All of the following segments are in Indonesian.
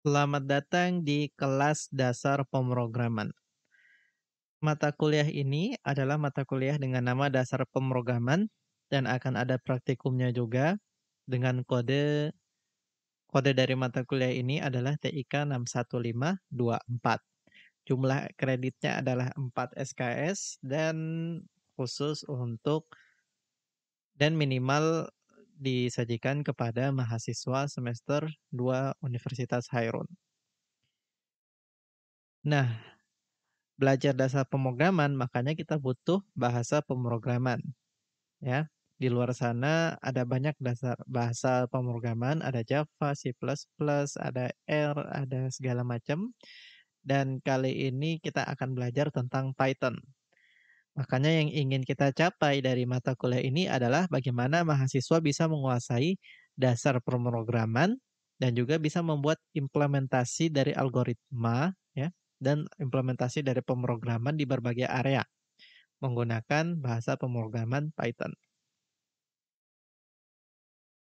Selamat datang di kelas dasar pemrograman. Mata kuliah ini adalah mata kuliah dengan nama dasar pemrograman dan akan ada praktikumnya juga dengan kode dari mata kuliah ini adalah TIK 61524. Jumlah kreditnya adalah 4 SKS dan khusus untuk dan minimal disajikan kepada mahasiswa semester 2 Universitas Hairun. Nah, belajar dasar pemrograman, makanya kita butuh bahasa pemrograman, ya. Di luar sana ada banyak dasar bahasa pemrograman, ada Java, C++, ada R, ada segala macam. Dan kali ini kita akan belajar tentang Python. Makanya yang ingin kita capai dari mata kuliah ini adalah bagaimana mahasiswa bisa menguasai dasar pemrograman dan juga bisa membuat implementasi dari algoritma, ya, dan implementasi dari pemrograman di berbagai area menggunakan bahasa pemrograman Python.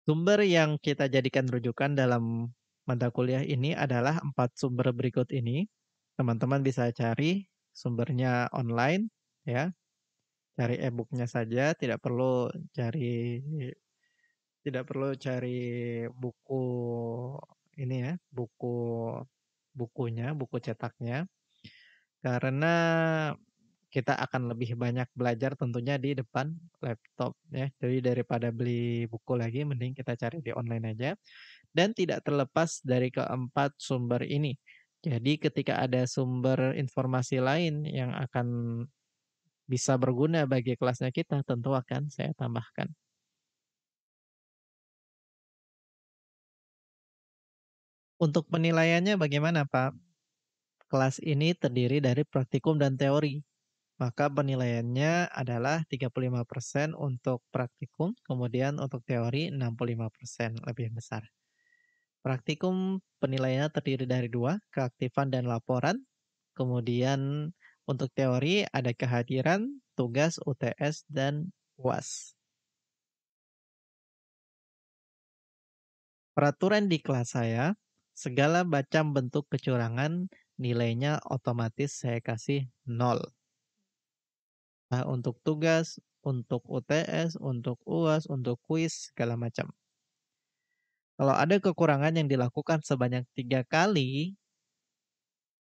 Sumber yang kita jadikan rujukan dalam mata kuliah ini adalah 4 sumber berikut ini. Teman-teman bisa cari sumbernya online, ya. Cari e-book-nya saja, tidak perlu cari buku ini ya, buku cetaknya, karena kita akan lebih banyak belajar tentunya di depan laptop ya. Jadi daripada beli buku lagi mending kita cari di online aja dan tidak terlepas dari keempat sumber ini. Jadi ketika ada sumber informasi lain yang akan bisa berguna bagi kelasnya kita, tentu akan saya tambahkan. Untuk penilaiannya bagaimana, Pak? Kelas ini terdiri dari praktikum dan teori. Maka penilaiannya adalah 35% untuk praktikum, kemudian untuk teori 65% lebih besar. Praktikum penilaiannya terdiri dari dua, keaktifan dan laporan. Kemudian untuk teori ada kehadiran, tugas, UTS, dan UAS. Peraturan di kelas saya, segala macam bentuk kecurangan nilainya otomatis saya kasih nol. Nah, untuk tugas, untuk UTS, untuk UAS, untuk kuis, segala macam. Kalau ada kekurangan yang dilakukan sebanyak 3 kali,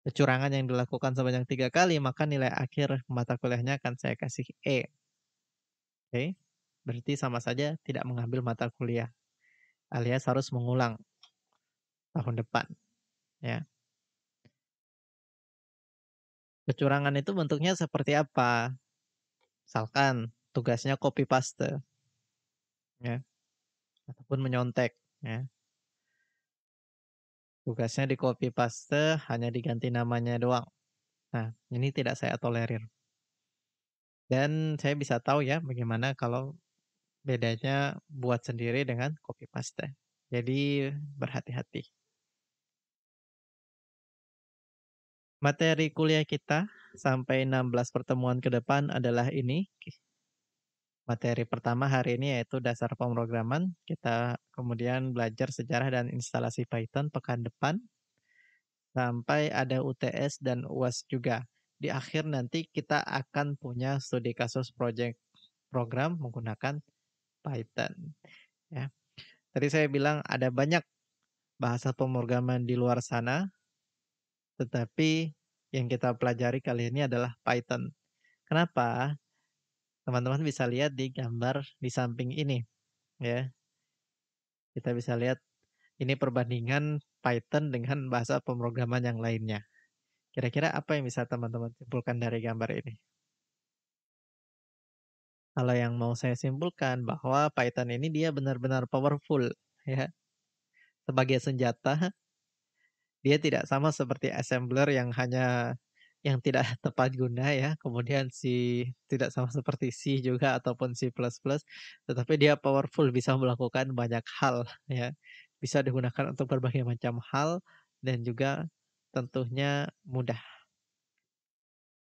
kecurangan yang dilakukan sebanyak 3 kali, maka nilai akhir mata kuliahnya akan saya kasih E. Oke, berarti sama saja tidak mengambil mata kuliah, alias harus mengulang tahun depan, ya. Kecurangan itu bentuknya seperti apa? Misalkan tugasnya copy paste, ya, ataupun menyontek, ya. Tugasnya di copy paste hanya diganti namanya doang. Nah, ini tidak saya tolerir. Dan saya bisa tahu ya bagaimana kalau bedanya buat sendiri dengan copy paste. Jadi berhati-hati. Materi kuliah kita sampai 16 pertemuan ke depan adalah ini. Materi pertama hari ini yaitu dasar pemrograman. Kita kemudian belajar sejarah dan instalasi Python pekan depan. Sampai ada UTS dan UAS juga. Di akhir nanti kita akan punya studi kasus project program menggunakan Python, ya. Tadi saya bilang ada banyak bahasa pemrograman di luar sana, tetapi yang kita pelajari kali ini adalah Python. Kenapa? Teman-teman bisa lihat di gambar di samping ini, ya. Kita bisa lihat ini perbandingan Python dengan bahasa pemrograman yang lainnya. Kira-kira apa yang bisa teman-teman simpulkan dari gambar ini? Kalau yang mau saya simpulkan bahwa Python ini dia benar-benar powerful, ya. Sebagai senjata, dia tidak sama seperti assembler yang yang tidak tepat guna ya, kemudian tidak sama seperti C juga ataupun C++, tetapi dia powerful bisa melakukan banyak hal ya. Bisa digunakan untuk berbagai macam hal dan juga tentunya mudah.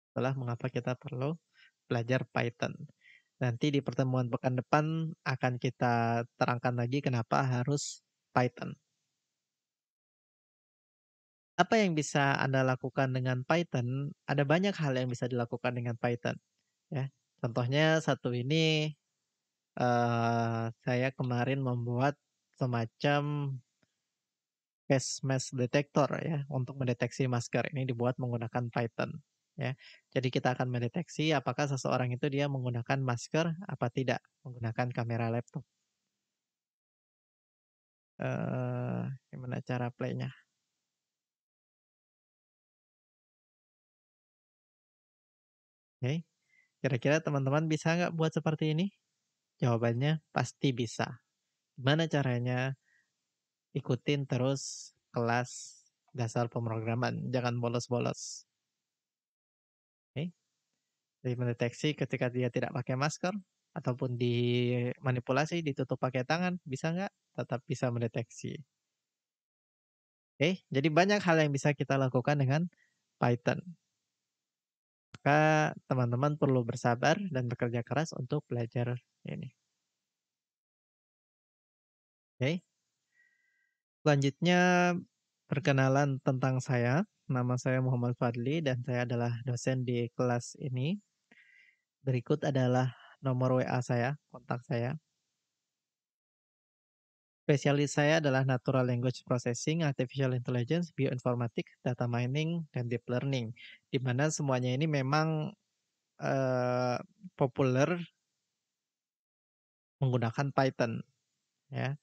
Itulah mengapa kita perlu belajar Python. Nanti di pertemuan pekan depan akan kita terangkan lagi kenapa harus Python. Apa yang bisa Anda lakukan dengan Python? Ada banyak hal yang bisa dilakukan dengan Python, ya. Contohnya satu ini, saya kemarin membuat semacam face mask detector ya, untuk mendeteksi masker. Ini dibuat menggunakan Python, ya. Jadi kita akan mendeteksi apakah seseorang itu dia menggunakan masker apa tidak, menggunakan kamera laptop. Gimana cara play-nya? Oke, kira-kira teman-teman bisa nggak buat seperti ini? Jawabannya pasti bisa. Gimana caranya? Ikutin terus kelas dasar pemrograman, jangan bolos-bolos, oke? Jadi mendeteksi ketika dia tidak pakai masker, ataupun dimanipulasi, ditutup pakai tangan, bisa nggak? Tetap bisa mendeteksi, oke? Jadi banyak hal yang bisa kita lakukan dengan Python. Maka teman-teman perlu bersabar dan bekerja keras untuk belajar ini, oke? Selanjutnya perkenalan tentang saya. Nama saya Muhammad Fadli dan saya adalah dosen di kelas ini. Berikut adalah nomor WA saya, kontak saya. Spesialis saya adalah Natural Language Processing, Artificial Intelligence, Bioinformatics, Data Mining, dan Deep Learning. Di mana semuanya ini memang, eee, populer menggunakan Python, ya.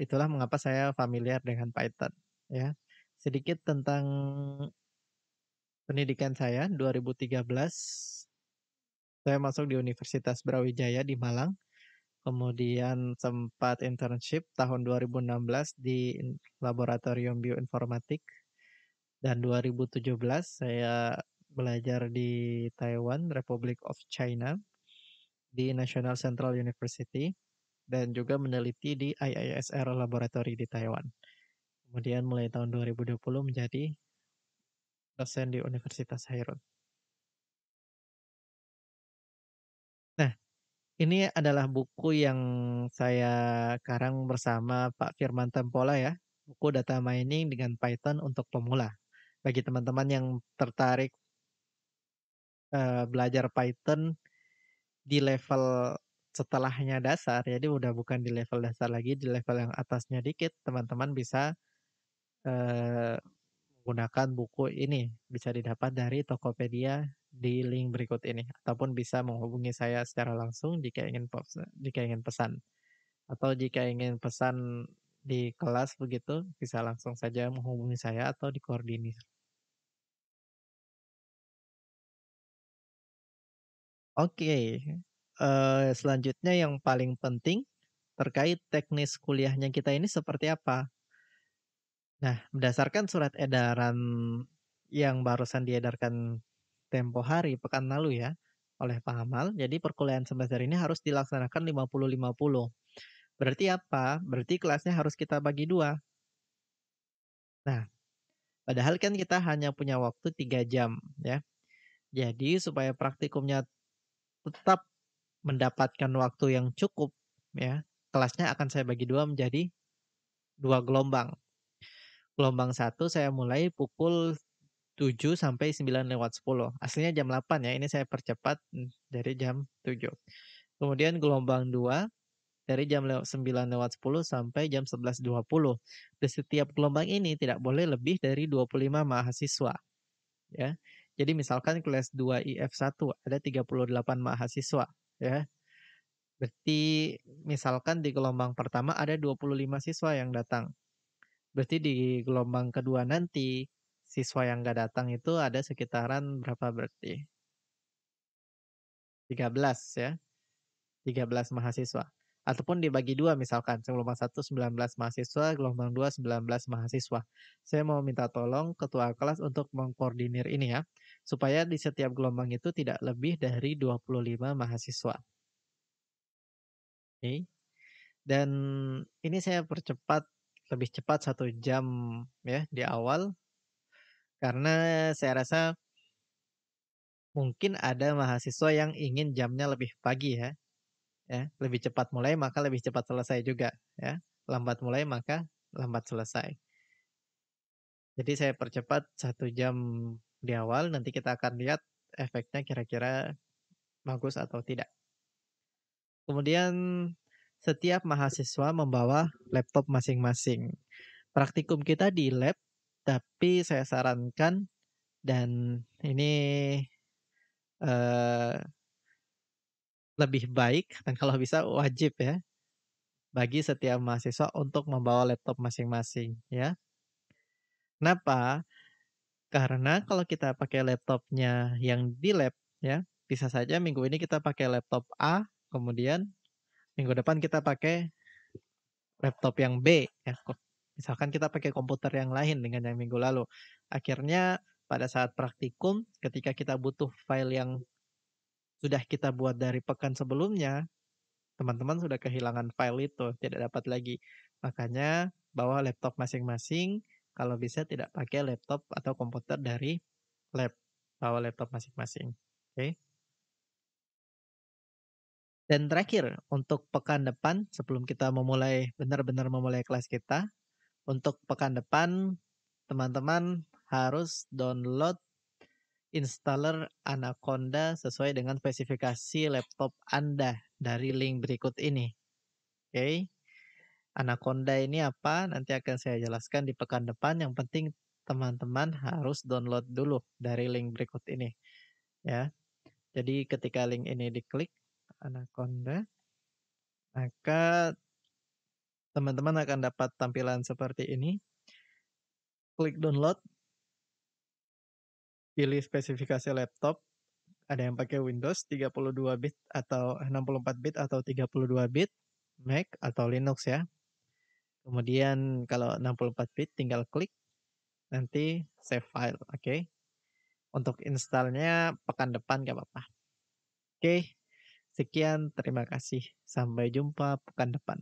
Itulah mengapa saya familiar dengan Python, ya. Sedikit tentang pendidikan saya, 2013 saya masuk di Universitas Brawijaya di Malang. Kemudian sempat internship tahun 2016 di Laboratorium Bioinformatik dan 2017 saya belajar di Taiwan, Republic of China, di National Central University dan juga meneliti di IISR Laboratory di Taiwan. Kemudian mulai tahun 2020 menjadi dosen di Universitas Hairun. Nah, ini adalah buku yang saya karang bersama Pak Firman Tempola ya, buku Data Mining dengan Python untuk pemula. Bagi teman-teman yang tertarik, belajar Python di level setelahnya dasar, jadi udah bukan di level dasar lagi, di level yang atasnya dikit, teman-teman bisa, eee, menggunakan buku ini, bisa didapat dari Tokopedia di link berikut ini, ataupun bisa menghubungi saya secara langsung jika ingin pesan. Atau jika ingin pesan di kelas begitu, bisa langsung saja menghubungi saya atau dikoordinir. Oke, selanjutnya yang paling penting terkait teknis kuliahnya kita ini seperti apa. Nah, berdasarkan surat edaran yang barusan diedarkan tempo hari, pekan lalu ya, oleh Pak Amal, jadi perkuliahan semester ini harus dilaksanakan 50-50. Berarti apa? Berarti kelasnya harus kita bagi 2. Nah, padahal kan kita hanya punya waktu 3 jam ya. Jadi supaya praktikumnya tetap mendapatkan waktu yang cukup ya, kelasnya akan saya bagi 2 menjadi 2 gelombang. Gelombang satu saya mulai pukul 7 sampai 9:10. Aslinya jam 8 ya, ini saya percepat, dari jam 7. Kemudian gelombang 2 dari jam 9:10 sampai jam 11:20. Di setiap gelombang ini tidak boleh lebih dari 25 mahasiswa. Ya. Jadi misalkan kelas 2 IF1 ada 38 mahasiswa ya. Berarti misalkan di gelombang pertama ada 25 siswa yang datang. Berarti di gelombang kedua nanti siswa yang nggak datang itu ada sekitaran berapa berarti? 13 ya, 13 mahasiswa. Ataupun dibagi 2 misalkan, gelombang 1 19 mahasiswa, gelombang 2 19 mahasiswa. Saya mau minta tolong ketua kelas untuk mengkoordinir ini ya, supaya di setiap gelombang itu tidak lebih dari 25 mahasiswa, oke. Dan ini saya percepat, lebih cepat 1 jam ya di awal, karena saya rasa mungkin ada mahasiswa yang ingin jamnya lebih pagi ya. Ya, lebih cepat mulai maka lebih cepat selesai juga ya, lambat mulai maka lambat selesai. Jadi saya percepat 1 jam di awal, nanti kita akan lihat efeknya kira-kira bagus atau tidak. Kemudian setiap mahasiswa membawa laptop masing-masing. Praktikum kita di lab, tapi saya sarankan dan ini, eee, lebih baik dan kalau bisa wajib ya, bagi setiap mahasiswa untuk membawa laptop masing-masing ya. Kenapa? Karena kalau kita pakai laptopnya yang di lab ya, bisa saja minggu ini kita pakai laptop A, kemudian minggu depan kita pakai laptop yang B ya, misalkan kita pakai komputer yang lain dengan yang minggu lalu. Akhirnya pada saat praktikum ketika kita butuh file yang sudah kita buat dari pekan sebelumnya, teman-teman sudah kehilangan file itu, tidak dapat lagi. Makanya bawa laptop masing-masing, kalau bisa tidak pakai laptop atau komputer dari lab, bawa laptop masing-masing, oke. Dan terakhir, untuk pekan depan sebelum kita benar-benar memulai kelas kita, untuk pekan depan teman-teman harus download installer Anaconda sesuai dengan spesifikasi laptop Anda dari link berikut ini, oke. Anaconda ini apa? Nanti akan saya jelaskan di pekan depan, yang penting teman-teman harus download dulu dari link berikut ini, ya. Jadi ketika link ini diklik, Anaconda, maka teman-teman akan dapat tampilan seperti ini. Klik download, pilih spesifikasi laptop, ada yang pakai Windows 32 bit atau 64 bit atau 32 bit, Mac atau Linux ya. Kemudian kalau 64 bit tinggal klik, nanti save file, oke. Untuk install-nya pekan depan nggak apa-apa. Oke, sekian terima kasih. Sampai jumpa pekan depan.